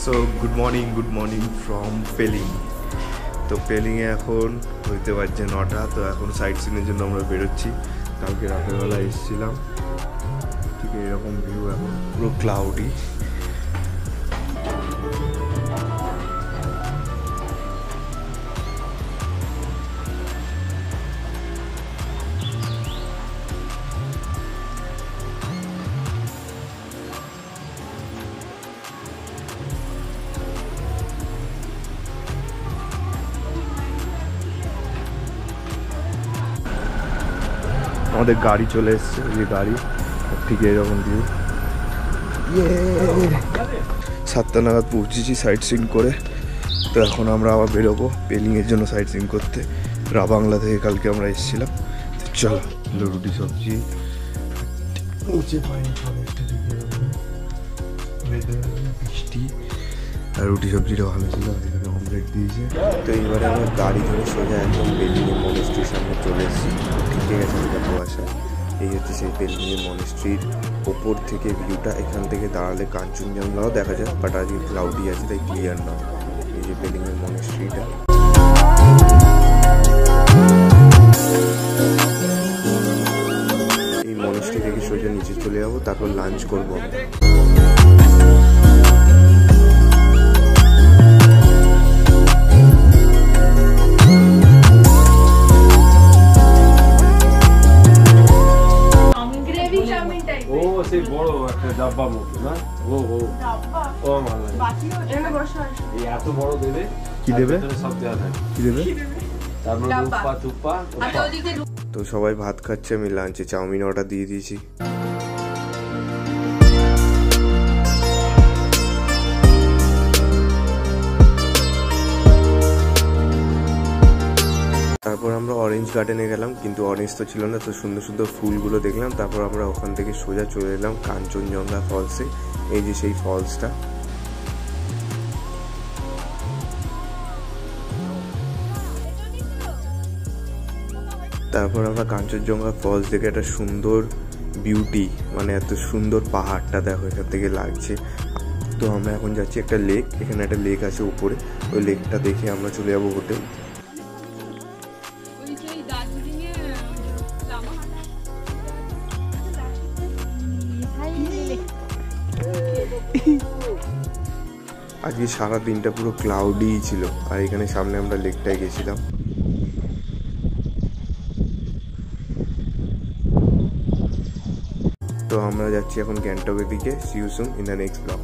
So good morning from Pelling. তো পেলিংয়ে এখন হইতে পারছে 9টা। তো এখন সাইট সিনের জন্য আমরা বেরোচ্ছি। কালকে রাতের বেলা এসেছিলাম, ঠিক এরকম ভিউ, এখন পুরো ক্লাউডি। আমাদের গাড়ি চলে এসছে, যে গাড়ি ঠিক এরকম ভিউ। 7টা নাগাদ পৌঁছেছি সাইট সিন করে। তো এখন আমরা আবার বেরোবো পেলিংয়ের জন্য সাইট সিন করতে। রাবাংলা থেকে কালকে আমরা এসেছিলাম। চল, রুটি সবজি নিচে পাইনি, বৃষ্টি আর রুটি সবজিটা ভালো ছিল, এখানে অমলেট দিয়েছে। তো এইবারে আমরা গাড়ি ধরে সোজা একদম পেলিংয়ের মনেস্ট্রির সামনে চলে এসেছি। ঠিক আছে, আমাদের কুয়াশা। এই হচ্ছে সেই পেলিংয়ের মনেস্ট্রির ওপর থেকে ভিউটা। এখান থেকে দাঁড়ালে কাঞ্চনজঙ্ঘাও দেখা যায়, বাট আজকে ক্লাউডি আছে তাই ক্লিয়ার না। এই যে পেলিংয়ের মনেস্ট্রিটা। এই মনেস্ট্রি থেকে সোজা নিচে চলে যাবো, তারপর লাঞ্চ করবো। সেই বড় একটা ডাব্বা মতো না, ও আমার এই এত বড় দেবে। কি দেবে? সব দেওয়া থাকে। কি দেবে? তারপর রূপা টুপা। তো সবাই ভাত খাচ্ছে, আমি লাঞ্চে চাউমিন অর্ডার দিয়ে দিয়েছি। তারপর আমরা অরেঞ্জ গার্ডেনে গেলাম, কিন্তু অরেঞ্জ তো ছিল না। তো সুন্দর সুন্দর ফুলগুলো দেখলাম। তারপর আমরা ওখান থেকে সোজা চলে এলাম কাঞ্চনজঙ্ঘা ফলসে। এই যে সেই ফলসটা। তারপর আমরা কাঞ্চনজঙ্ঘা ফলস দেখে একটা সুন্দর বিউটি, মানে এত সুন্দর পাহাড়টা দেখো এখান থেকে লাগছে। তো আমরা এখন যাচ্ছি একটা লেক, এখানে একটা লেক আছে উপরে। ওই লেকটা দেখে আমরা চলে যাবো হোটেল। আজকে সারা দিনটা পুরো ক্লাউডি ছিল, আর এখানে সামনে আমরা লেকটায় গেছিলাম। তো আমরা যাচ্ছি এখন গ্যাংটকের দিকে। See you soon in the next blog.